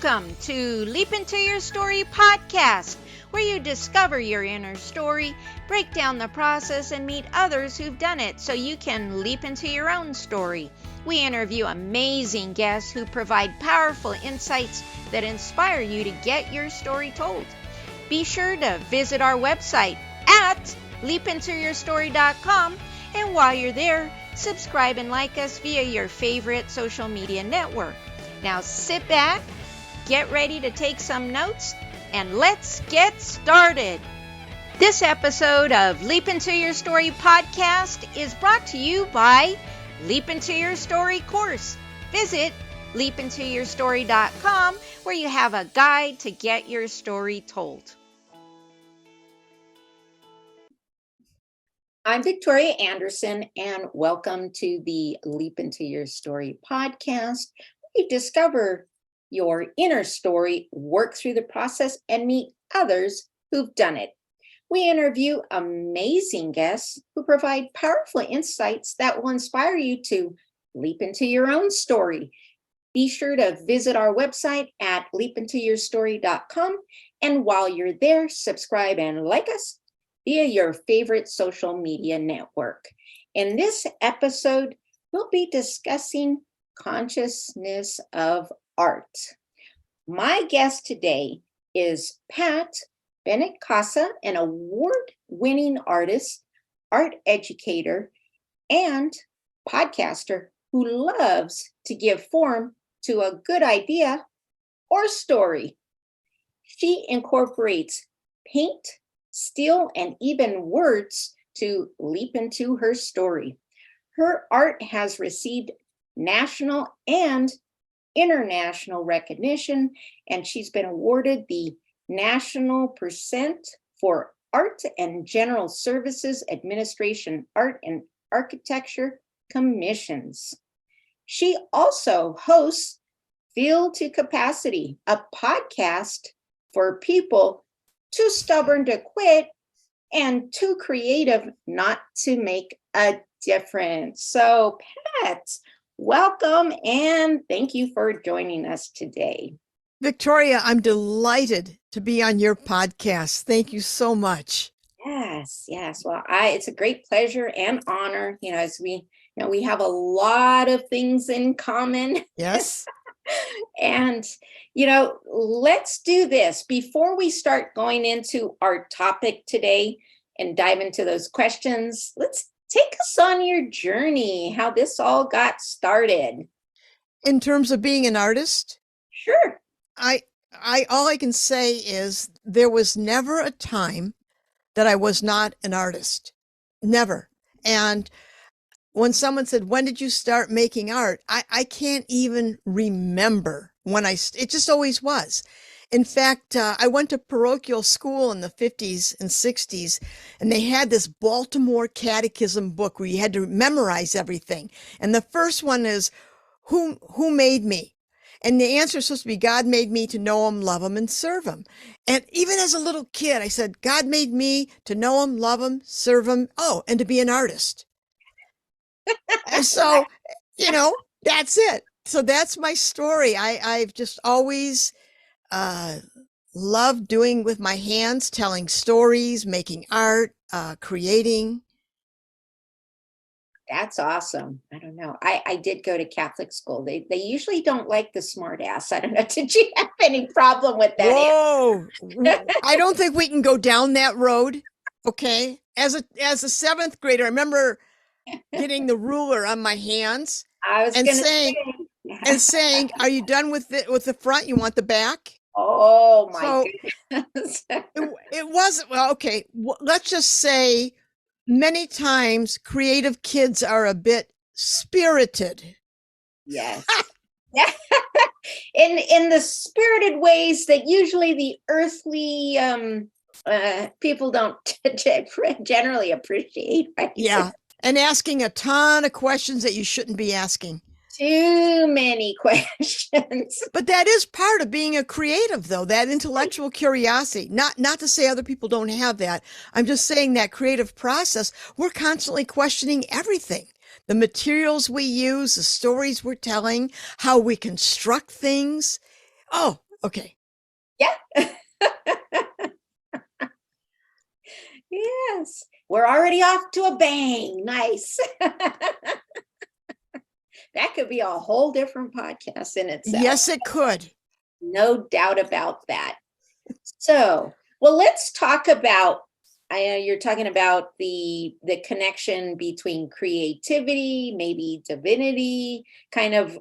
Welcome to Leap Into Your Story podcast, where you discover your inner story, break down the process, and meet others who've done it so you can leap into your own story. We interview amazing guests who provide powerful insights that inspire you to get your story told. Be sure to visit our website at leapintoyourstory.com, and while you're there, subscribe and like us via your favorite social media network. Now sit back, get ready to take some notes, and let's get started. This episode of Leap Into Your Story podcast is brought to you by Leap Into Your Story course. Visit leapintoyourstory.com, where you have a guide to get your story told. I'm Victoria Anderson, and welcome to the Leap Into Your Story podcast. You discover your inner story, work through the process, and meet others who've done it. We interview amazing guests who provide powerful insights that will inspire you to leap into your own story. Be sure to visit our website at leapintoyourstory.com, and while you're there, subscribe and like us via your favorite social media network. In this episode, we'll be discussing consciousness of art. My guest today is Pat Benincasa, an award-winning artist, art educator, and podcaster who loves to give form to a good idea or story. She incorporates paint, steel, and even words to leap into her story. Her art has received national and international recognition, and she's been awarded the National Percent for Art and General Services Administration Art and Architecture Commissions. She also hosts Feel to Capacity, a podcast for people too stubborn to quit and too creative not to make a difference. So, Pat, welcome and thank you for joining us today. Victoria, I'm delighted to be on your podcast. Thank you so much. Yes. Well, it's a great pleasure and honor, as we have a lot of things in common. Yes. And, let's do this. Before we start going into our topic today and dive into those questions, let's take us on your journey, how this all got started. In terms of being an artist? Sure. All I can say is there was never a time that I was not an artist. Never. And when someone said, when did you start making art? I can't even remember when it just always was. In fact, I went to parochial school in the 50s and 60s, and they had this Baltimore Catechism book where you had to memorize everything. And the first one is, who made me? And the answer is supposed to be, God made me to know him, love him, and serve him. And even as a little kid, I said, God made me to know him, love him, serve him, and to be an artist. And so, that's it. So that's my story. I've just always loved doing with my hands, telling stories, making art, creating. That's awesome. I don't know. I did go to Catholic school. They usually don't like the smart ass. I don't know. Did you have any problem with that? Whoa. I don't think we can go down that road. Okay. As a seventh grader, I remember getting the ruler on my hands and saying, are you done with the front? You want the back? Oh my goodness. It wasn't, well, okay. Let's just say many times creative kids are a bit spirited. Yes. Yeah. In the spirited ways that usually the earthly people don't generally appreciate. Right? Yeah. And asking a ton of questions that you shouldn't be asking. Too many questions. But that is part of being a creative, though, that intellectual curiosity. Not to say other people don't have that. I'm just saying that creative process, we're constantly questioning everything. The materials we use, the stories we're telling, how we construct things. Oh, Okay. Yeah. Yes. We're already off to a bang. Nice. That could be a whole different podcast in itself. Yes, it could. No doubt about that. So, well, let's talk about, I know you're talking about the connection between creativity, maybe divinity, kind of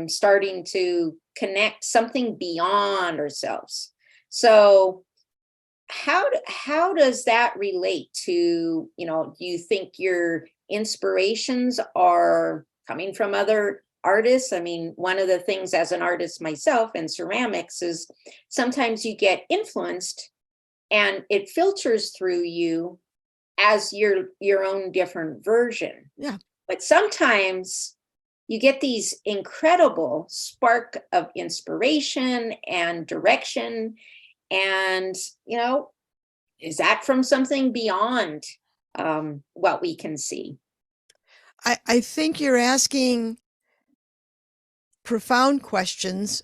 starting to connect something beyond ourselves. So, how does that relate to, do you think your inspirations are coming from other artists? I mean, one of the things as an artist myself in ceramics is sometimes you get influenced and it filters through you as your own different version. Yeah. But sometimes you get these incredible spark of inspiration and direction. And, is that from something beyond what we can see? I think you're asking profound questions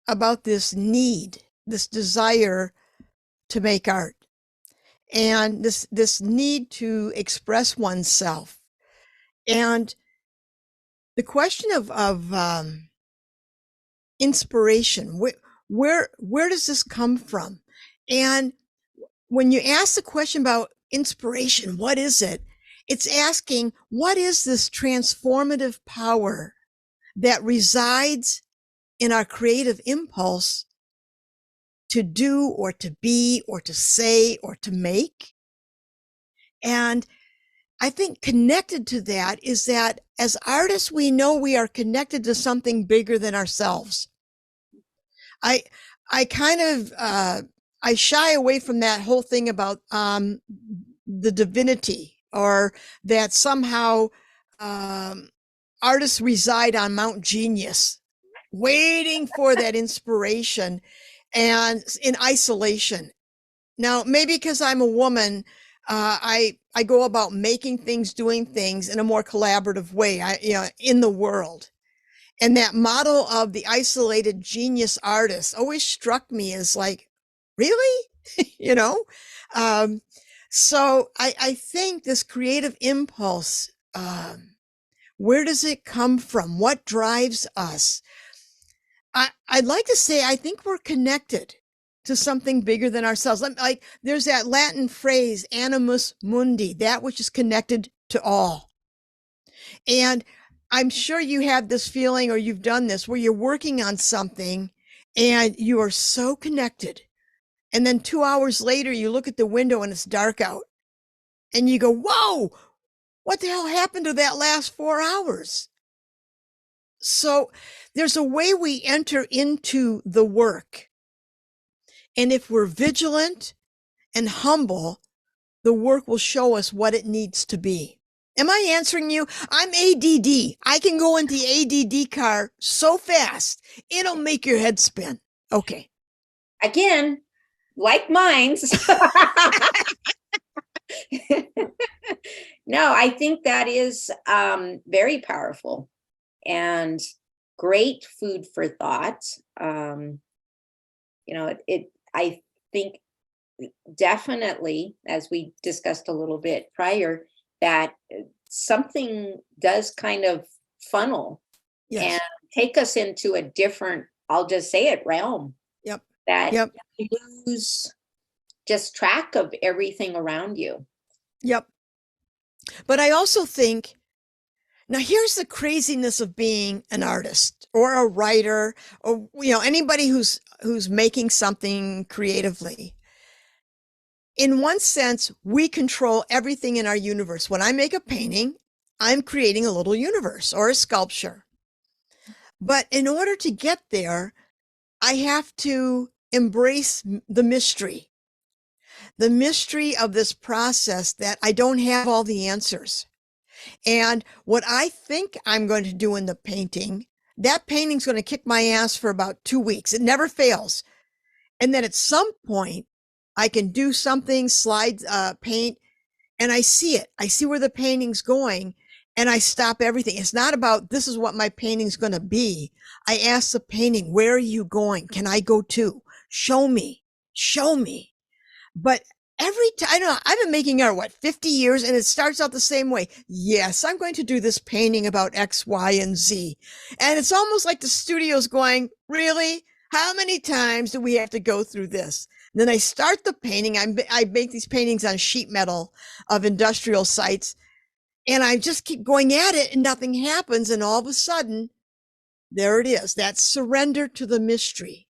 about this need, this desire to make art, and this need to express oneself. And the question of inspiration, where does this come from? And when you ask the question about inspiration, what is it? It's asking, what is this transformative power that resides in our creative impulse to do or to be or to say or to make? And I think connected to that is that as artists, we know we are connected to something bigger than ourselves. I kind of, I shy away from that whole thing about the divinity, or that somehow artists reside on Mount Genius, waiting for that inspiration and in isolation. Now, maybe because I'm a woman, I go about making things, doing things in a more collaborative way, in the world. And that model of the isolated genius artist always struck me as like, really? you know? So I think this creative impulse, where does it come from? What drives us? I'd like to say, I think we're connected to something bigger than ourselves. Like there's that Latin phrase, animus mundi, that which is connected to all. And I'm sure you have this feeling, or you've done this, where you're working on something and you are so connected. And then 2 hours later, you look at the window and it's dark out. And you go, whoa, what the hell happened to that last 4 hours? So there's a way we enter into the work. And if we're vigilant and humble, the work will show us what it needs to be. Am I answering you? I'm ADD. I can go into the ADD car so fast, it'll make your head spin. Okay. Again, like mine's. No, I think that is very powerful and great food for thought. I think definitely, as we discussed a little bit prior, that something does kind of funnel Yes. and take us into a different, I'll just say it, realm. Yep. That Yep. you lose just track of everything around you. Yep. But I also think, now here's the craziness of being an artist or a writer, or anybody who's making something creatively. In one sense, we control everything in our universe. When I make a painting, I'm creating a little universe or a sculpture. But in order to get there, I have to embrace the mystery of this process, that I don't have all the answers. And what I think I'm going to do in the painting, that painting's going to kick my ass for about 2 weeks. It never fails. And then at some point, I can do something, slide, paint, and I see it. I see where the painting's going. and I stop everything. It's not about this is what my painting's going to be. I ask the painting, where are you going? Can I go too? Show me, show me. But every time, I don't know, I've been making art, 50 years, and it starts out the same way. Yes, I'm going to do this painting about X, Y, and Z. And it's almost like the studio's going, really? How many times do we have to go through this? And then I start the painting. I make these paintings on sheet metal of industrial sites, and I just keep going at it and nothing happens. And all of a sudden, there it is. That surrender to the mystery.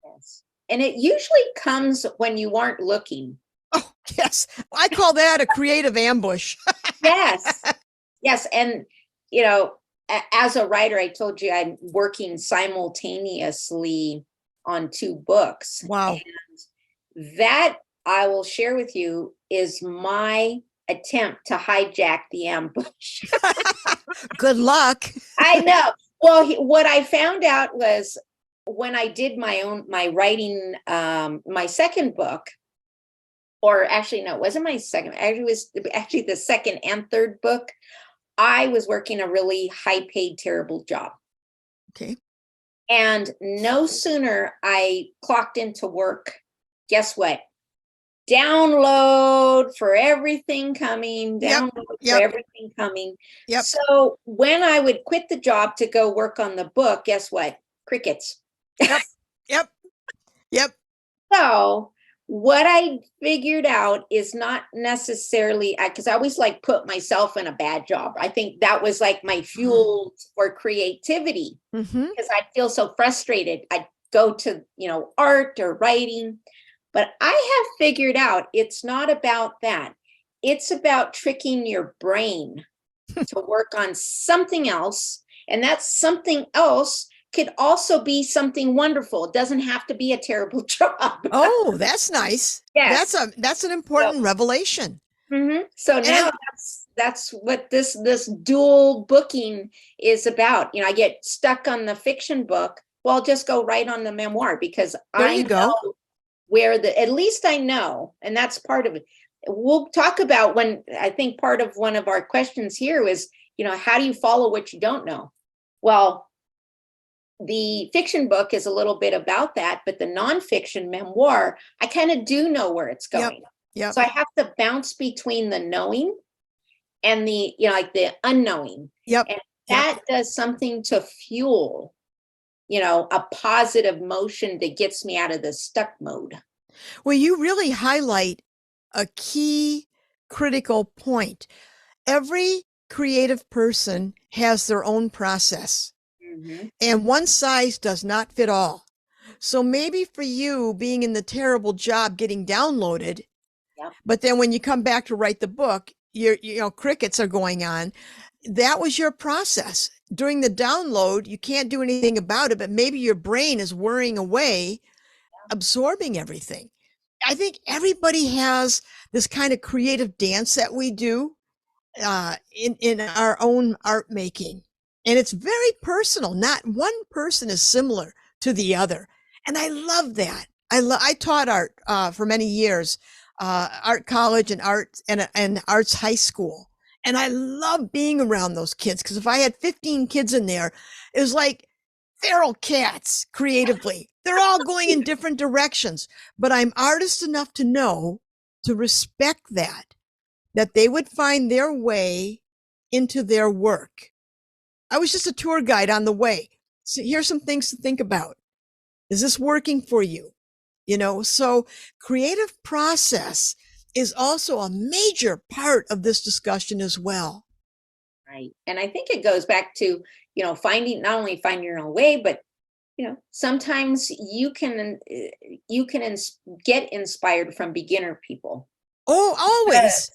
Yes. And it usually comes when you aren't looking. Oh, yes. I call that a creative ambush. Yes. Yes. And, you know, as a writer, I told you I'm working simultaneously on 2 books. Wow. And that, I will share with you, is my attempt to hijack the ambush. Good luck. I know. Well, what I found out was when I did my writing, my second book, or actually, no, it wasn't my second. It was actually the second and third book. I was working a really high paid, terrible job. Okay. And no sooner I clocked into work, guess what? Download for everything coming, download for everything coming. Yep. So when I would quit the job to go work on the book, guess what? Crickets. Yep. So what I figured out is not necessarily, because I always like put myself in a bad job. I think that was like my fuel for creativity, because I'd feel so frustrated. I'd go to, art or writing. But I have figured out it's not about that. It's about tricking your brain to work on something else. And that something else could also be something wonderful. It doesn't have to be a terrible job. Oh, that's nice. Yes. That's an important revelation. So now that's what this dual booking is about. I get stuck on the fiction book. Well, I'll just go right on the memoir, because I know where at least I know, and that's part of it. We'll talk about when, I think part of one of our questions here was, how do you follow what you don't know? Well, the fiction book is a little bit about that, but the nonfiction memoir, I kind of do know where it's going. Yep. So I have to bounce between the knowing and the, like the unknowing. Yep. And that does something to fuel, a positive motion that gets me out of the stuck mode. Well, you really highlight a key critical point. Every creative person has their own process, and one size does not fit all. So maybe for you, being in the terrible job getting downloaded, but then when you come back to write the book, crickets are going on. That was your process. During the download, you can't do anything about it, but maybe your brain is whirring away, absorbing everything. I think everybody has this kind of creative dance that we do in our own art making. And it's very personal. Not one person is similar to the other. And I love that. I taught art for many years, art college and arts high school. And I love being around those kids, because if I had 15 kids in there, it was like feral cats creatively. They're all going in different directions, but I'm artist enough to know to respect that they would find their way into their work. I was just a tour guide on the way. So here's some things to think about. Is this working for you? So creative process is also a major part of this discussion as well. Right. And I think it goes back to, not only finding your own way, but, sometimes you can get inspired from beginner people. Oh, always.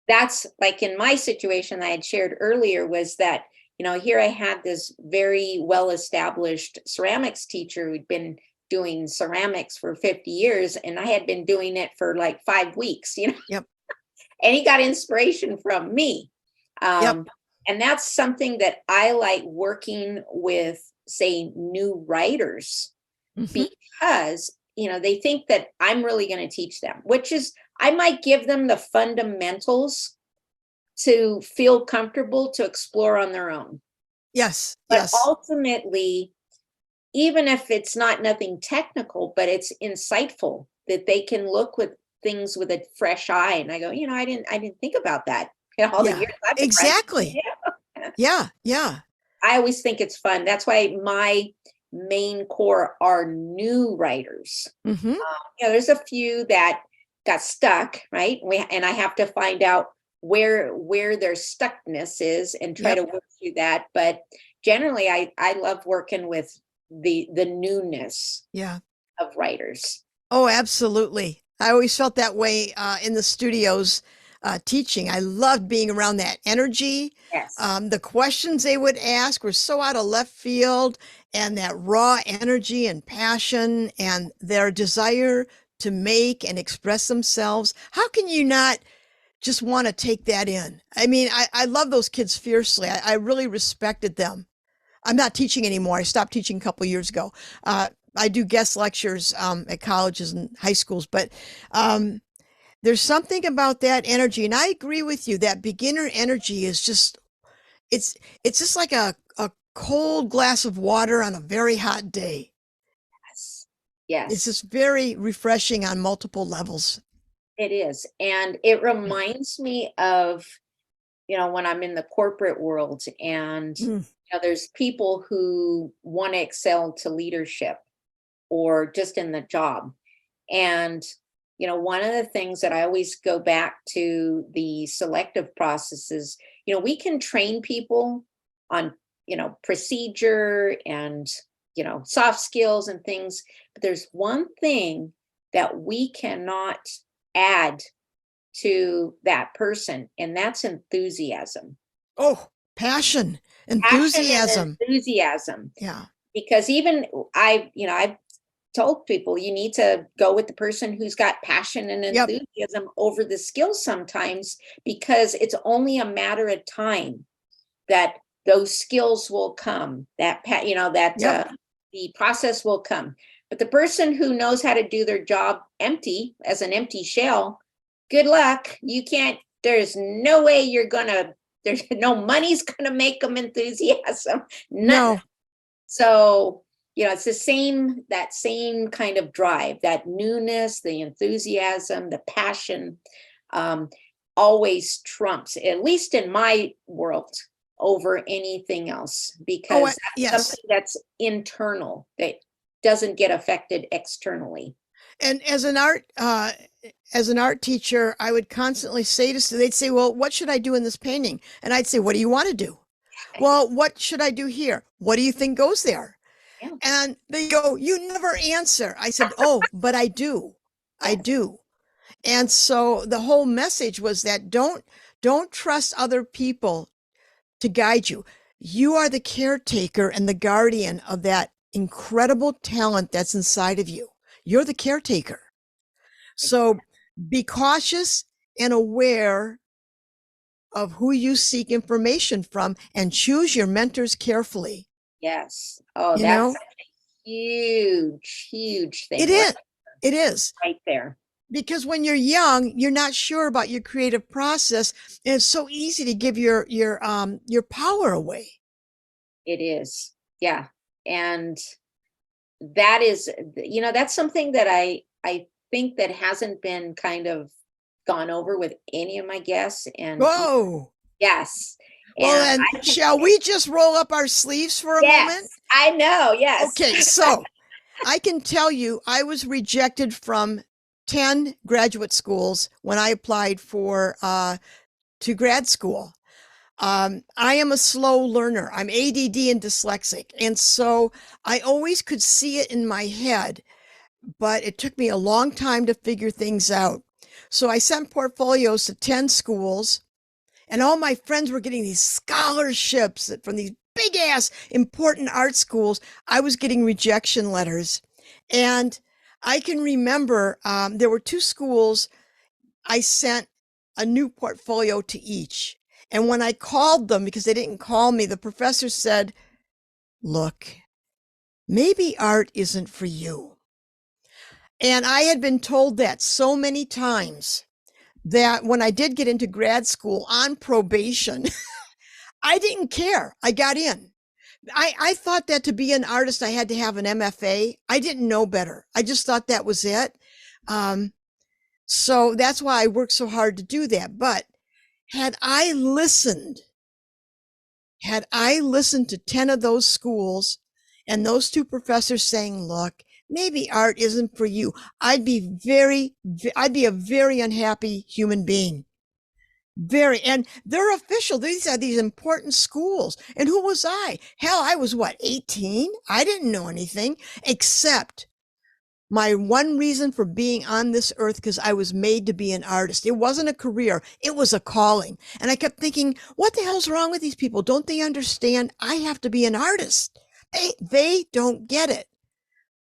That's like in my situation I had shared earlier, was that, here I had this very well-established ceramics teacher who'd been doing ceramics for 50 years, and I had been doing it for like 5 weeks, Yep. And he got inspiration from me. And that's something that I like working with, say, new writers, because, they think that I'm really going to teach them, which is, I might give them the fundamentals, to feel comfortable to explore on their own. Yes. But Yes. ultimately, even if it's not nothing technical, but it's insightful that they can look with things with a fresh eye. And I go, I didn't think about that. All the Yeah. years I've been writing. Exactly. Yeah. Yeah. Yeah. I always think it's fun. That's why my main core are new writers. Mm-hmm. There's a few that got stuck, right? And I have to find out where their stuckness is and try Yep. to work through that. But generally, I love working with the newness Yeah. of writers. Oh, absolutely. I always felt that way in the studios teaching. I loved being around that energy. Yes. The questions they would ask were so out of left field, and that raw energy and passion and their desire to make and express themselves. How can you not just want to take that in? I mean, I love those kids fiercely. I really respected them. I'm not teaching anymore. I stopped teaching a couple of years ago. I do guest lectures at colleges and high schools, but there's something about that energy, and I agree with you. That beginner energy is just it's just like a cold glass of water on a very hot day. Yes. Yes. It's just very refreshing on multiple levels. It is. And it reminds me of, when I'm in the corporate world and, there's people who want to excel to leadership or just in the job. And, one of the things that I always go back to the selective processes, we can train people on, procedure and, soft skills and things. But there's one thing that we cannot add to that person, and that's enthusiasm. Oh, passion, Passion enthusiasm. and enthusiasm. Yeah. Because even I've told people you need to go with the person who's got passion and Yep. enthusiasm over the skills sometimes, because it's only a matter of time that those skills will come, Yep. the process will come. But the person who knows how to do their job as an empty shell, good luck. You can't, there's no way there's no money's gonna make them enthusiasm. No. So, it's that same kind of drive, that newness, the enthusiasm, the passion, always trumps, at least in my world, over anything else, because that's yes. something that's internal that doesn't get affected externally. And as an art teacher, I would constantly say to students, they'd say, well, what should I do in this painting? And I'd say, what do you want to do? Well, what should I do here? What do you think goes there? Yeah. And they go, you never answer. I said, oh, but I do. I do. And so the whole message was that don't trust other people to guide you. You are the caretaker and the guardian of that incredible talent that's inside of you. You're the caretaker. So be cautious and aware of who you seek information from, and choose your mentors carefully. Yes. Oh, that's a huge, huge thing. It is. It is. Right there. Because when you're young, you're not sure about your creative process, and it's so easy to give your power away. It is. Yeah. And that is, that's something that I think that hasn't been kind of gone over with any of my guests. And whoa. Yes. Well, then, shall we just roll up our sleeves for a moment? I know. Yes. Okay. So I can tell you, I was rejected from 10 graduate schools when I applied to grad school. I am a slow learner. I'm ADD and dyslexic. And so I always could see it in my head, but it took me a long time to figure things out. So I sent portfolios to 10 schools, and all my friends were getting these scholarships from these big ass important art schools. I was getting rejection letters. And I can remember there were 2 schools. I sent a new portfolio to each. And when I called them, because they didn't call me, the professor said, look, maybe art isn't for you. And I had been told that so many times that when I did get into grad school on probation, I didn't care. I got in. I thought that to be an artist, I had to have an MFA. I didn't know better. I just thought that was it. So that's why I worked so hard to do that. But had I listened to 10 of those schools and those 2 professors saying, look, maybe art isn't for you, I'd be a very unhappy human being. And they're official. These are these important schools. And who was I? Hell, I was 18? I didn't know anything except my one reason for being on this earth, because I was made to be an artist. It wasn't a career. It was a calling. And I kept thinking, what the hell's wrong with these people? Don't they understand I have to be an artist? They don't get it.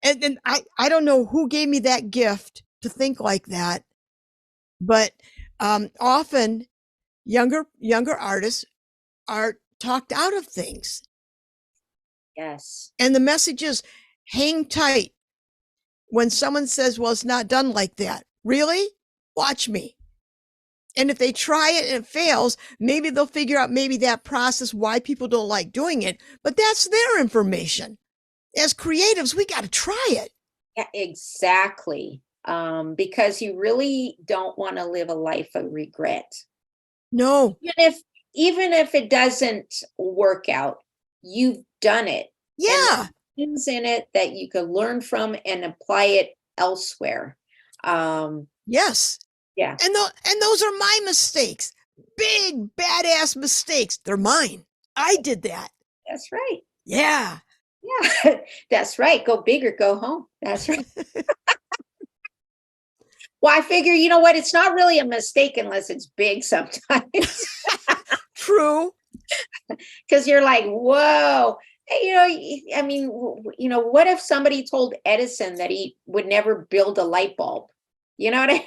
And I don't know who gave me that gift to think like that. But often younger artists are talked out of things. Yes. And the message is hang tight. When someone says, well, it's not done like that. Really? Watch me. And if they try it and it fails, maybe they'll figure out maybe that process, why people don't like doing it. But that's their information. As creatives, we got to try it. Yeah, exactly. Because you really don't want to live a life of regret. No. Even if it doesn't work out, you've done it. Yeah. Things in it that you could learn from and apply it elsewhere. Yes. Yeah. And those are my mistakes. Big badass mistakes. They're mine. I did that. That's right. Yeah. Yeah. That's right. Go big or go home. That's right. Well, I figure, you know what? It's not really a mistake unless it's big sometimes. True. Because you're like, whoa. I mean, what if somebody told Edison that he would never build a light bulb? You know what I mean?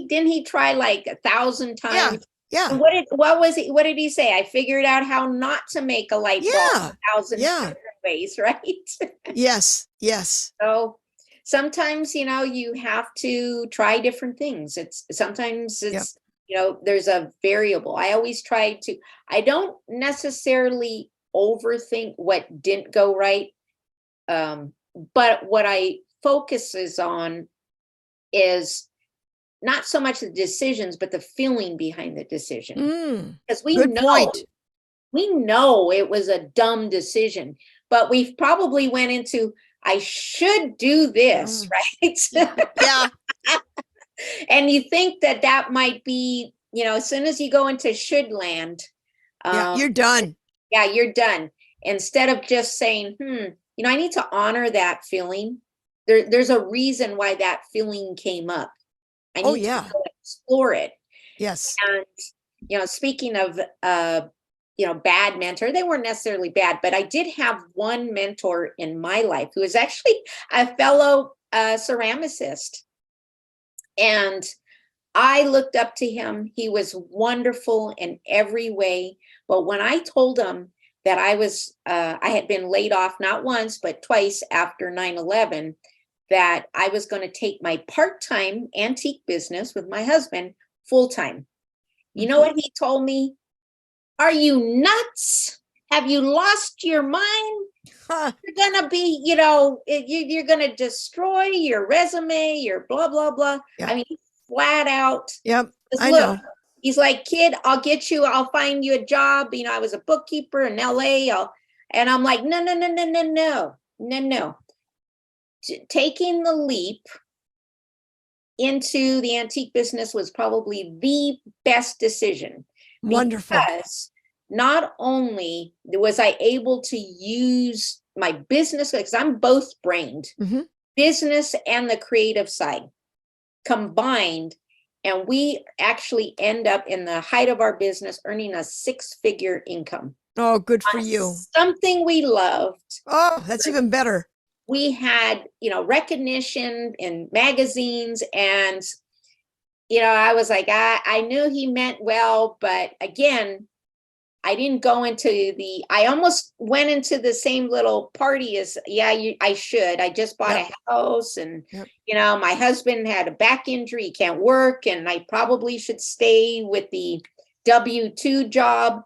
Didn't he try like 1,000 times? Yeah. And what did he say? I figured out how not to make a light bulb 1,000 different ways, right? Yes. So sometimes, you have to try different things. Sometimes there's a variable. I don't necessarily overthink what didn't go right. But what I focuses on is not so much the decisions, but the feeling behind the decision. Because we know it was a dumb decision, but we've probably went into, I should do this, right? Yeah. And you think that might be, as soon as you go into should land, you're done. Yeah, you're done. Instead of just saying, I need to honor that feeling. There's a reason why that feeling came up. I need to go explore it. Yes. And, speaking of, bad mentor, they weren't necessarily bad, but I did have one mentor in my life who was actually a fellow ceramicist. And I looked up to him. He was wonderful in every way. But when I told him that I had been laid off not once, but twice after 9/11, that I was going to take my part-time antique business with my husband full-time. You know what he told me? Are you nuts? Have you lost your mind? You're going to be, you're going to destroy your resume, your blah, blah, blah. Yep. I mean, flat out. Yep. I Look, know. He's like, kid, I'll find you a job. I was a bookkeeper in LA. And I'm like, no. Taking the leap into the antique business was probably the best decision. Wonderful. Because not only was I able to use my business, because I'm both brained, business and the creative side combined, and we actually end up in the height of our business earning a 6-figure income. Oh, good for you. Something we loved. Oh, that's even better. We had, recognition in magazines, and, I was like, I knew he meant well, but again, I didn't go into I almost went into the same little party as, I should. I just bought Yep. a house and, Yep. my husband had a back injury, he can't work, and I probably should stay with the W-2 job.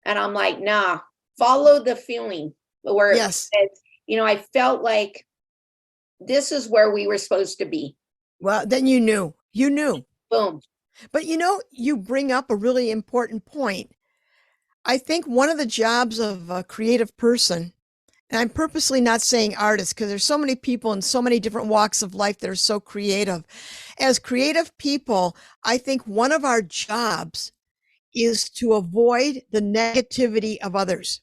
And I'm like, nah, follow the feeling where Yes. I felt like this is where we were supposed to be. Well, then you knew. Boom. But you bring up a really important point. I think one of the jobs of a creative person, and I'm purposely not saying artist because there's so many people in so many different walks of life that are so creative. As creative people, I think one of our jobs is to avoid the negativity of others.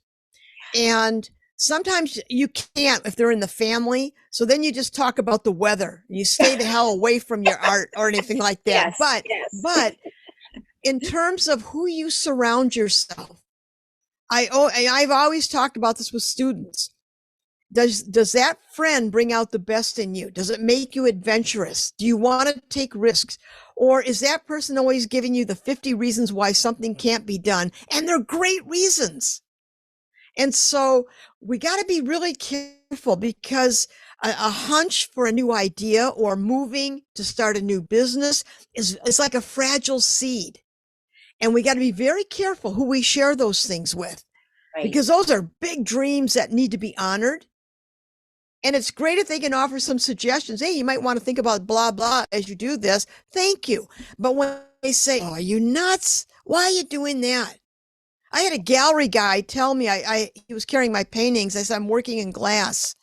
And sometimes you can't if they're in the family. So then you just talk about the weather. You stay the hell away from your art or anything like that. Yes. But in terms of who you surround yourself, I've always talked about this with students. Does that friend bring out the best in you? Does it make you adventurous? Do you want to take risks? Or is that person always giving you the 50 reasons why something can't be done? And they're great reasons. And so we got to be really careful because a hunch for a new idea or moving to start a new business is like a fragile seed. And we got to be very careful who we share those things with, Right. because those are big dreams that need to be honored. And it's great if they can offer some suggestions. Hey, you might want to think about blah, blah as you do this. Thank you. But when they say, oh, are you nuts? Why are you doing that? I had a gallery guy tell me he was carrying my paintings. I said, I'm working in glass.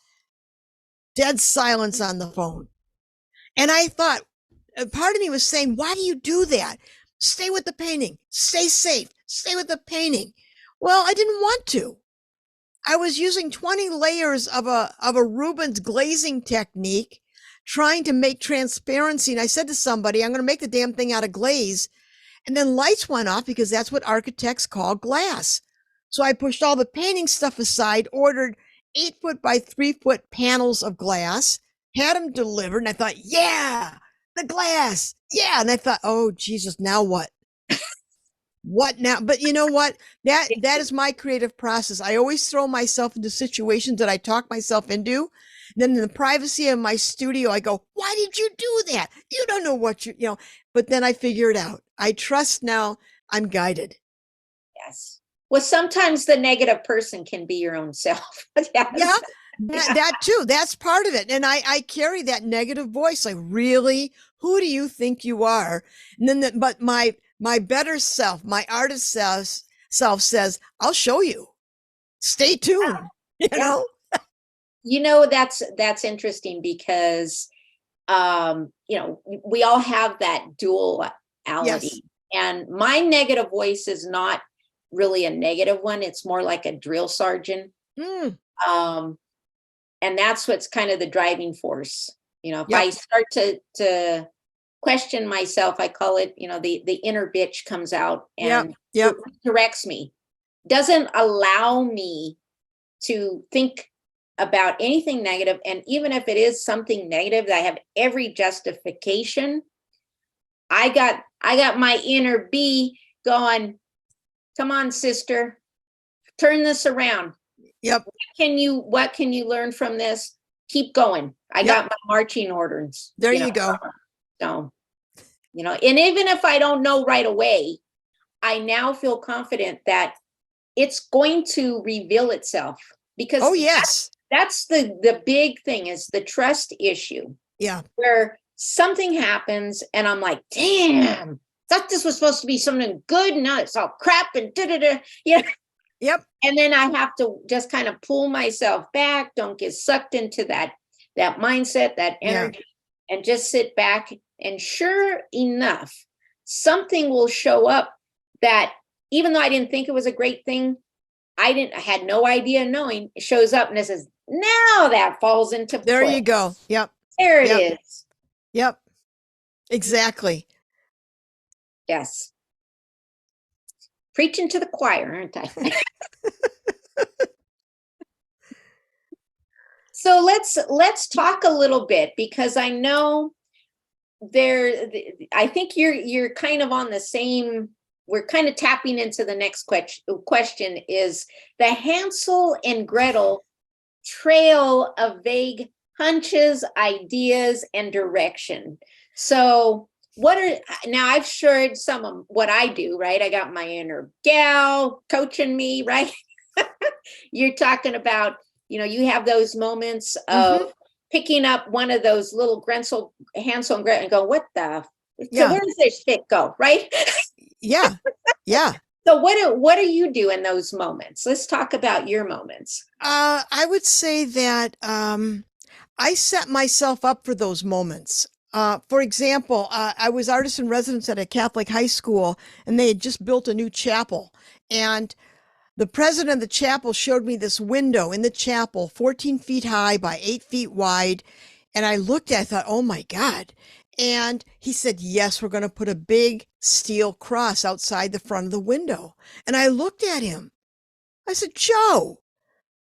Dead silence on the phone. And I thought, part of me was saying, why do you do that? Stay with the painting. Stay safe. Stay with the painting. Well, I didn't want to. I was using 20 layers of a Rubens glazing technique, trying to make transparency. And I said to somebody, I'm going to make the damn thing out of glaze. And then lights went off because that's what architects call glass. So I pushed all the painting stuff aside, ordered 8-foot by 3-foot panels of glass, had them delivered. And I thought, yeah, the glass. Yeah. And I thought, oh, Jesus, now what? What now? But you know what? That is my creative process. I always throw myself into situations that I talk myself into. And then in the privacy of my studio, I go, why did you do that? You don't know what but then I figure it out. I trust now I'm guided. Yes. Well, sometimes the negative person can be your own self. Yes. Yeah, that too. That's part of it. And I carry that negative voice. Like, really? Who do you think you are? And then, but my better self, my artist self says, I'll show you. Stay tuned. Yeah. You know, that's interesting because, we all have that duality. Yes. And my negative voice is not really a negative one. It's more like a drill sergeant. And that's what's kind of the driving force. If I start to question myself, I call it, the inner bitch comes out and directs me, doesn't allow me to think about anything negative. And even if it is something negative that I have every justification, I got my inner bee going, come on, sister, turn this around. Yep. What can you learn from this? Keep going. I got my marching orders. There you go. So, and even if I don't know right away, I now feel confident that it's going to reveal itself, because that's the big thing, is the trust issue. Yeah. Where something happens and I'm like, damn, thought this was supposed to be something good. Now it's all crap and da-da-da. Yeah. Yep. And then I have to just kind of pull myself back, don't get sucked into that mindset, that energy, and just sit back. And sure enough, something will show up that, even though I didn't think it was a great thing, I had no idea knowing, it shows up and it says, now that falls into there play. You go. Yep. There it is. Yep. Exactly. Yes. Preaching to the choir, aren't I? So let's talk a little bit, because I know I think you're kind of on the same we're kind of tapping into the next question is the Hansel and Gretel trail of vague hunches, ideas, and direction. So now I've shared some of what I do, right? I got my inner gal coaching me, right? You're talking about, you have those moments of picking up one of those little Hansel and Gretel and go, what the, so where does this shit go, right? Yeah. So what do you do in those moments? Let's talk about your moments. I would say that I set myself up for those moments. For example, I was artist in residence at a Catholic high school, and they had just built a new chapel. And the president of the chapel showed me this window in the chapel, 14 feet high by 8 feet wide. And I looked at it, I thought, oh my God. And he said, yes, we're going to put a big steel cross outside the front of the window. And I looked at him. I said, Joe,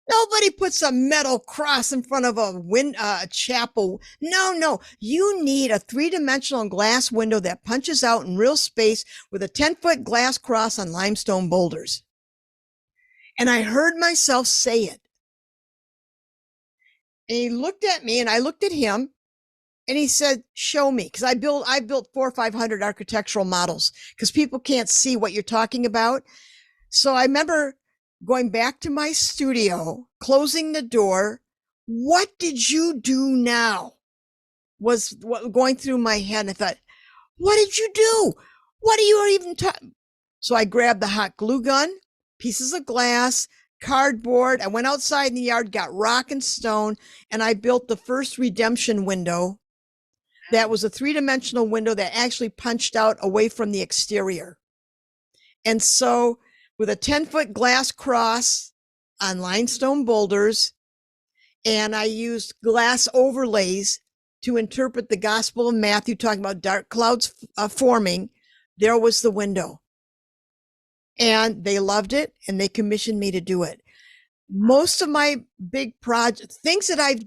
nobody puts a metal cross in front of a chapel. No. You need a 3-dimensional glass window that punches out in real space with a 10-foot glass cross on limestone boulders. And I heard myself say it. And he looked at me and I looked at him. And he said, show me, because I built 400 or 500 architectural models because people can't see what you're talking about. So I remember going back to my studio, closing the door. What did you do now? Was going through my head. And I thought, what did you do? What are you even talking? So I grabbed the hot glue gun, pieces of glass, cardboard. I went outside in the yard, got rock and stone, and I built the first redemption window. That was a 3-dimensional window that actually punched out away from the exterior. And so with a 10-foot glass cross on limestone boulders, and I used glass overlays to interpret the Gospel of Matthew, talking about dark clouds forming, there was the window. And they loved it, and they commissioned me to do it. Most of my big projects, things that I've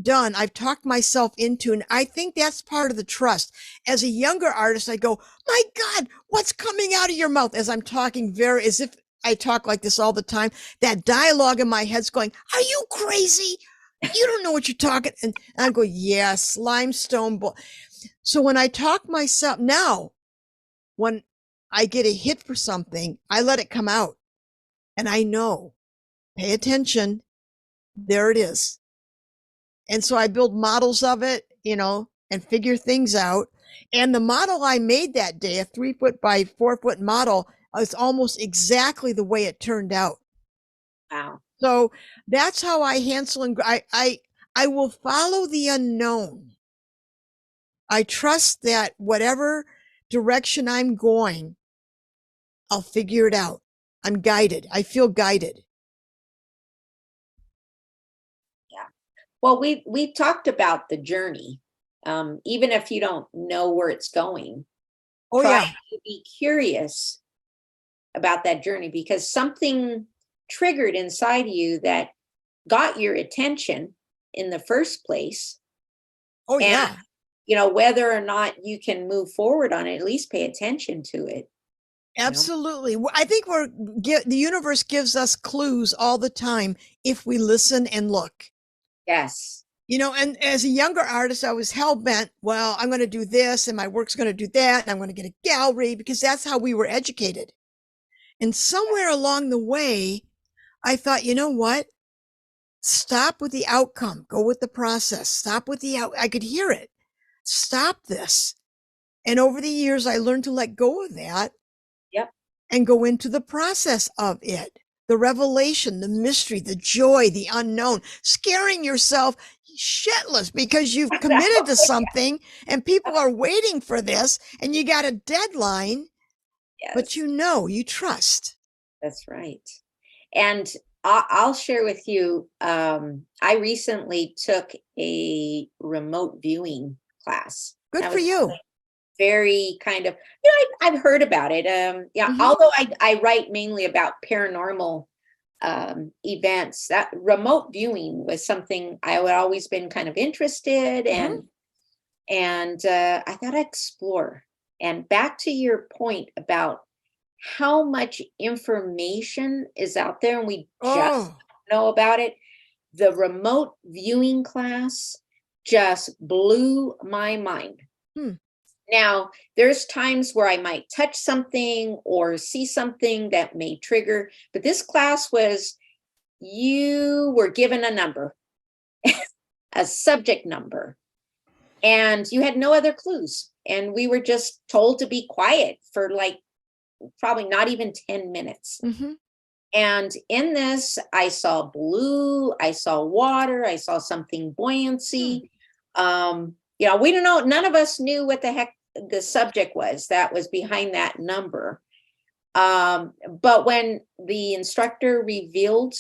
done, I've talked myself into, and I think that's part of the trust. As a younger artist, I go, my God, what's coming out of your mouth? As I'm talking as if I talk like this all the time, that dialogue in my head's going, are you crazy? You don't know what you're talking. And I go, yes, limestone. So when I talk myself now, when I get a hit for something, I let it come out and I know, pay attention. There it is. And so I build models of it, and figure things out. And the model I made that day, a 3-foot by 4-foot model, is almost exactly the way it turned out. Wow. So that's how I I will follow the unknown. I trust that whatever direction I'm going, I'll figure it out. I'm guided. I feel guided. Well, we talked about the journey. Even if you don't know where it's going, try to be curious about that journey, because something triggered inside you that got your attention in the first place. Oh, and, whether or not you can move forward on it, at least pay attention to it. Absolutely. I think the universe gives us clues all the time if we listen and look. Yes. And as a younger artist, I was hell-bent, well, I'm going to do this and my work's going to do that. And I'm going to get a gallery, because that's how we were educated. And somewhere along the way, I thought, you know what? Stop with the outcome. Go with the process. Stop with I could hear it. Stop this. And over the years, I learned to let go of that. Yep. And go into the process of it. The revelation, the mystery, the joy, the unknown, scaring yourself shitless because you've committed to something and people are waiting for this and you got a deadline, but you trust. That's right. And I'll share with you, I recently took a remote viewing class. Good for you. Very kind of, I've heard about it. Although I write mainly about paranormal events, that remote viewing was something I had always been kind of interested in. And I thought I'd explore. And back to your point about how much information is out there and we just Oh, don't know about it. The remote viewing class just blew my mind. hmm. Now, there's times where I might touch something or see something that may trigger, but this class was, you were given a number, a subject number, and you had no other clues. And we were just told to be quiet for like probably not even 10 minutes. Mm-hmm. And in this, I saw blue, I saw water, I saw something buoyancy. We don't know, none of us knew what the heck the subject was that was behind that number. But when the instructor revealed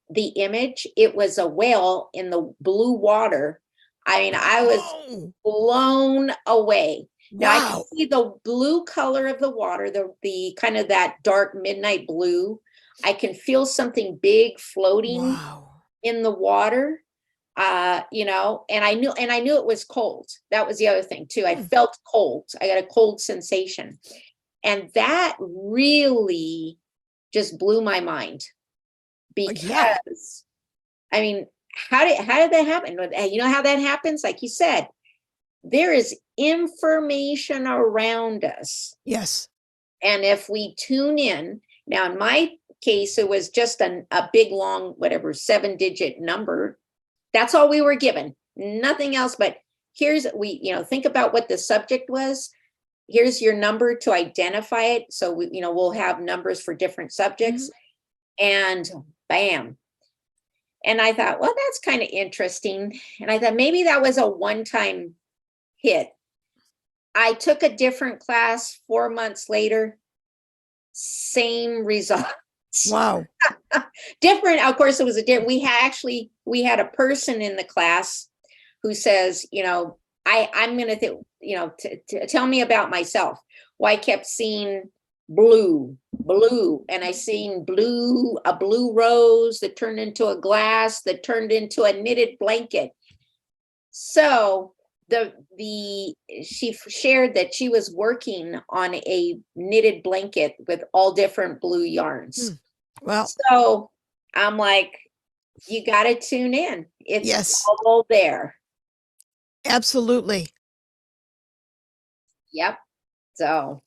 the image, it was a whale in the blue water. I mean, I was Oh, blown away. Now I can wow. see the blue color of the water, the kind of that dark midnight blue. I can feel something big floating Wow. in the water. And I knew it was cold. That was the other thing too. I Hmm. felt cold. I got a cold sensation. And that really just blew my mind Yeah. because I mean, how did that happen? You know how that happens? Like you said, there is information around us. Yes. And if we tune in, now in my case, it was just a big, long, whatever, 7-digit number. That's all we were given, nothing else. But think about what the subject was. Here's your number to identify it. So we'll have numbers for different subjects, and bam. And I thought, well, that's kind of interesting. And I thought maybe that was a one-time hit. I took a different class 4 months later, same results. Wow. Different, of course, it was a different. We had a person in the class who says, I'm going to tell me about myself. Well, I kept seeing blue, and I seen a blue rose that turned into a glass that turned into a knitted blanket. So she shared that she was working on a knitted blanket with all different blue yarns. Well, So I'm like, you got to tune in. It's yes, all there. absolutely. Yep. So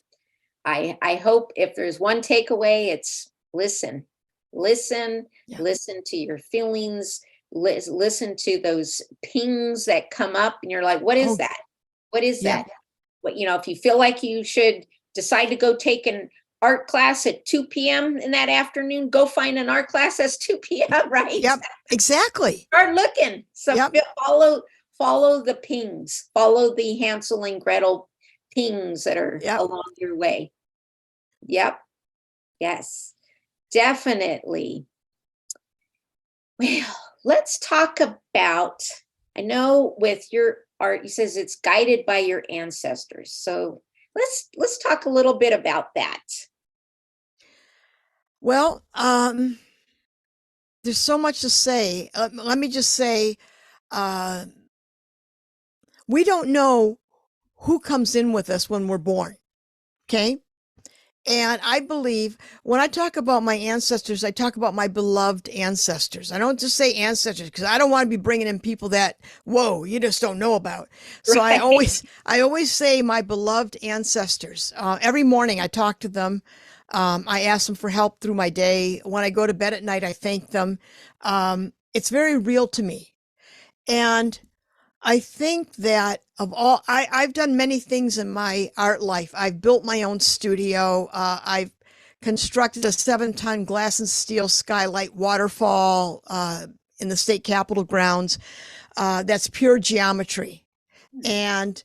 I hope if there's one takeaway, it's listen, Yeah. listen to your feelings, listen to those pings that come up and you're like, what is Oh, that? What is yeah. that? If you feel like you should decide to go take an art class at 2 p.m. in that afternoon, go find an art class that's 2 p.m., right? Yep. Exactly. Start looking. So Yep. follow the pings, follow the Hansel and Gretel pings that are Yep. along your way. Yep. Yes, definitely. Well, let's talk about, I know with your art, you says it's guided by your ancestors. So let's talk a little bit about that. Well, there's so much to say. Let me just say, uh, we don't know who comes in with us when we're born. Okay. And I believe when I talk about my ancestors, I talk about my beloved ancestors. I don't just say ancestors because I don't want to be bringing in people that, whoa, you just don't know about. So Right. I always say my beloved ancestors. Every morning I talk to them. I ask them for help through my day. When I go to bed at night, I thank them. It's very real to me. And I think that I've done many things in my art life. I've built my own studio. I've constructed a 7-ton glass and steel skylight waterfall in the state capitol grounds. That's pure geometry and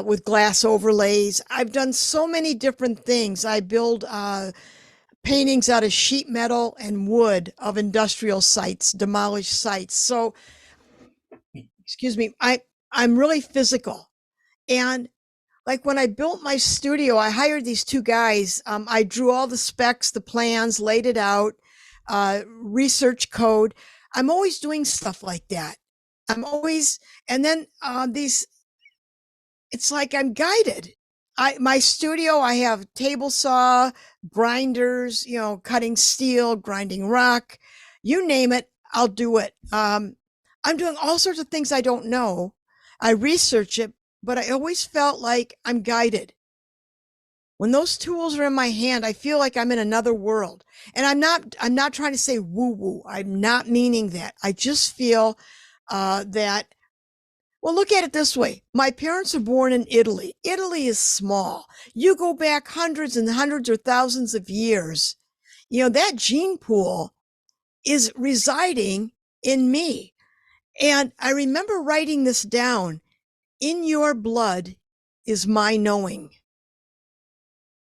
with glass overlays. I've done so many different things. I build paintings out of sheet metal and wood of industrial sites, demolished sites. So excuse me, I'm really physical. And like when I built my studio, I hired these two guys. I drew all the specs, the plans, laid it out, research code. I'm always doing stuff like that. I'm always, and then it's like I'm guided. My studio, I have table saw, grinders, cutting steel, grinding rock, you name it, I'll do it. I'm doing all sorts of things I don't know. I research it, but I always felt like I'm guided. When those tools are in my hand, I feel like I'm in another world. And I'm not trying to say woo woo. I'm not meaning that. I just feel that, well, look at it this way. My parents were born in Italy. Italy is small. You go back hundreds and hundreds or thousands of years, that gene pool is residing in me. And I remember writing this down. In your blood is my knowing.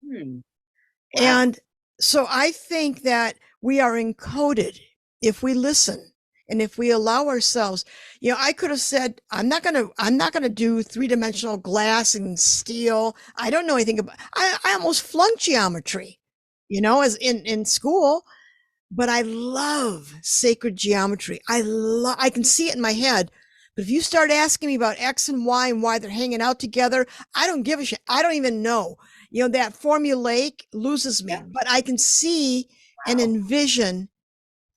Wow. And so I think that we are encoded if we listen and if we allow ourselves. I could have said, I'm not going to do three-dimensional glass and steel. I don't know anything about, I almost flunked geometry, as in school, but I love sacred geometry. I can see it in my head. But if you start asking me about X and Y and why they're hanging out together, I don't give a shit. I don't even know. That formulaic loses me, but I can see and envision.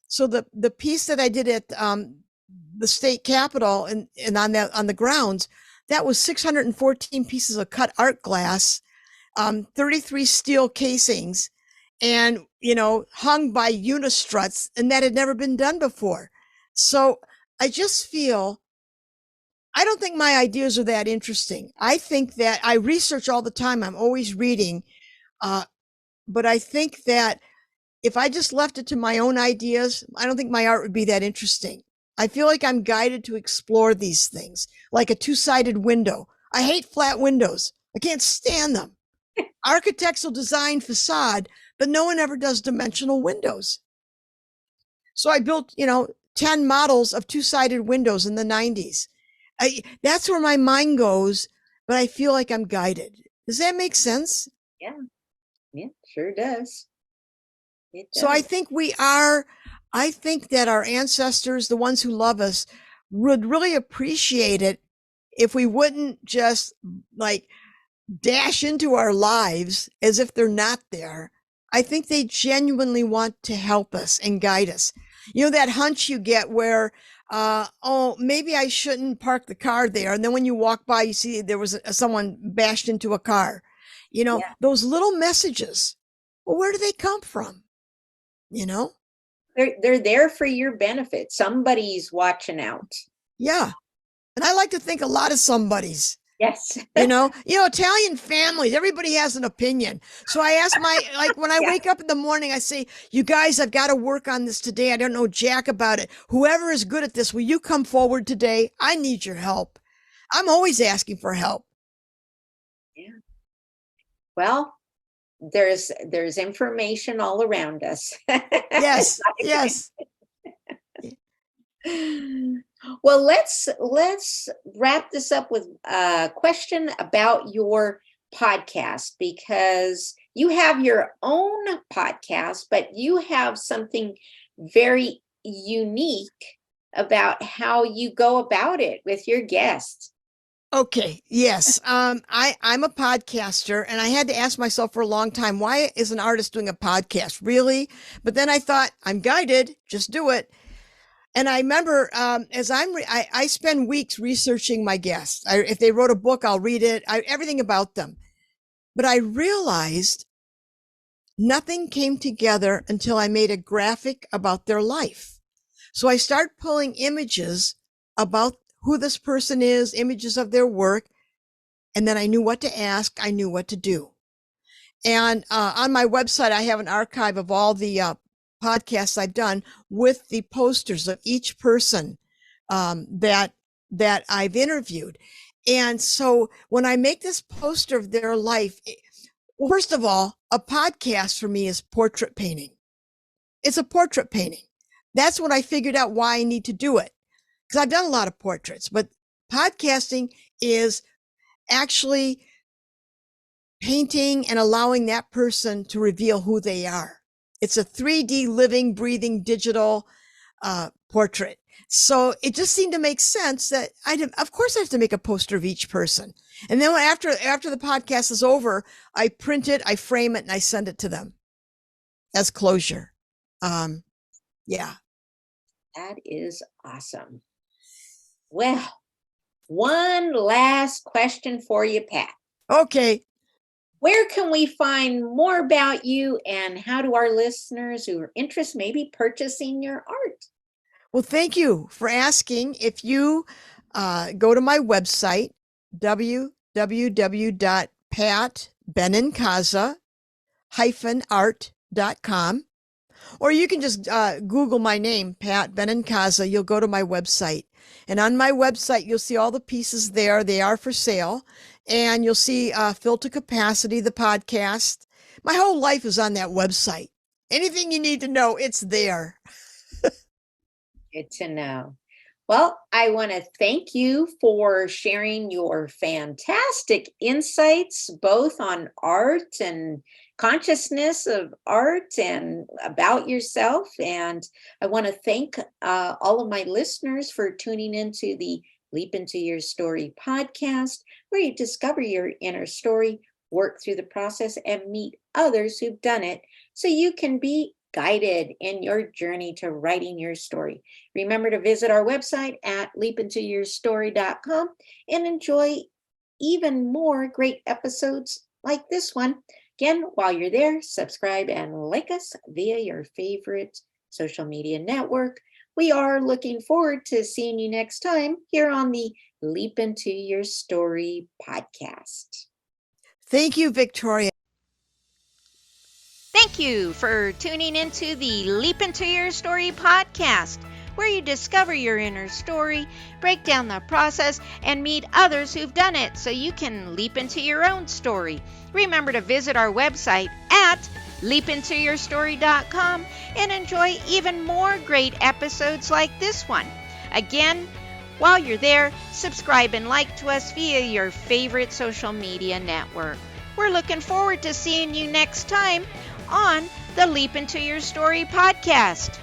So the piece that I did at the state capitol and on the grounds, that was 614 pieces of cut art glass, 33 steel casings, and hung by unistruts, and that had never been done before. So I just feel, I don't think my ideas are that interesting. I think that I research all the time. I'm always reading. But I think that if I just left it to my own ideas, I don't think my art would be that interesting. I feel like I'm guided to explore these things, like a two-sided window. I hate flat windows. I can't stand them. Architects will design facade, but no one ever does dimensional windows. So I built, 10 models of two-sided windows in the 90s. That's where my mind goes, but I feel like I'm guided. Does that make sense? Yeah, sure does. It does. So I think that our ancestors, the ones who love us, would really appreciate it if we wouldn't just like dash into our lives as if they're not there. I think they genuinely want to help us and guide us. That hunch you get where, maybe I shouldn't park the car there. And then when you walk by, you see there was someone bashed into a car. Those little messages. Well, where do they come from? They're there for your benefit. Somebody's watching out. Yeah. And I like to think a lot of somebody's. Yes. Italian families, everybody has an opinion. So I ask when I wake up in the morning, I say, you guys, I've got to work on this today. I don't know jack about it. Whoever is good at this, will you come forward today? I need your help. I'm always asking for help. Yeah. Well, there's information all around us. Yes. Yes. Well, let's wrap this up with a question about your podcast, because you have your own podcast, but you have something very unique about how you go about it with your guests. Okay. Yes. I'm a podcaster, and I had to ask myself for a long time, why is an artist doing a podcast? Really? But then I thought, I'm guided, just do it. And I remember, I spend weeks researching my guests. If they wrote a book, I'll read it, everything about them. But I realized nothing came together until I made a graphic about their life. So I started pulling images about who this person is, images of their work. And then I knew what to ask. I knew what to do. And on my website, I have an archive of all the podcasts I've done with the posters of each person that I've interviewed. And so when I make this poster of their life, first of all, a podcast for me is portrait painting. It's a portrait painting. That's when I figured out why I need to do it, because I've done a lot of portraits, but podcasting is actually painting and allowing that person to reveal who they are. It's a 3D living, breathing digital portrait. So it just seemed to make sense that of course I have to make a poster of each person. And then after the podcast is over, I print it, I frame it, and I send it to them as closure. Yeah. That is awesome. Well, one last question for you, Pat. Okay. Where can we find more about you, and how do our listeners who are interested maybe purchasing your art? Well, thank you for asking. If you go to my website, www.patbenincasa-art.com, or you can just Google my name, Pat Benincasa. You'll go to my website. And on my website, you'll see all the pieces there. They are for sale. And you'll see Fill to Capacity, the podcast. My whole life is on that website. Anything you need to know, it's there. Good to know. Well, I want to thank you for sharing your fantastic insights, both on art and consciousness of art and about yourself. And I want to thank all of my listeners for tuning into the Leap Into Your Story podcast, where you discover your inner story, work through the process, and meet others who've done it so you can be guided in your journey to writing your story. Remember to visit our website at leapintoyourstory.com and enjoy even more great episodes like this one. Again, while you're there, subscribe and like us via your favorite social media network. We are looking forward to seeing you next time here on the Leap Into Your Story podcast. Thank you, Victoria. Thank you for tuning into the Leap Into Your Story podcast, where you discover your inner story, break down the process, and meet others who've done it so you can leap into your own story. Remember to visit our website at leapintoyourstory.com and enjoy even more great episodes like this one. Again, while you're there, subscribe and like to us via your favorite social media network. We're looking forward to seeing you next time on the Leap Into Your Story podcast.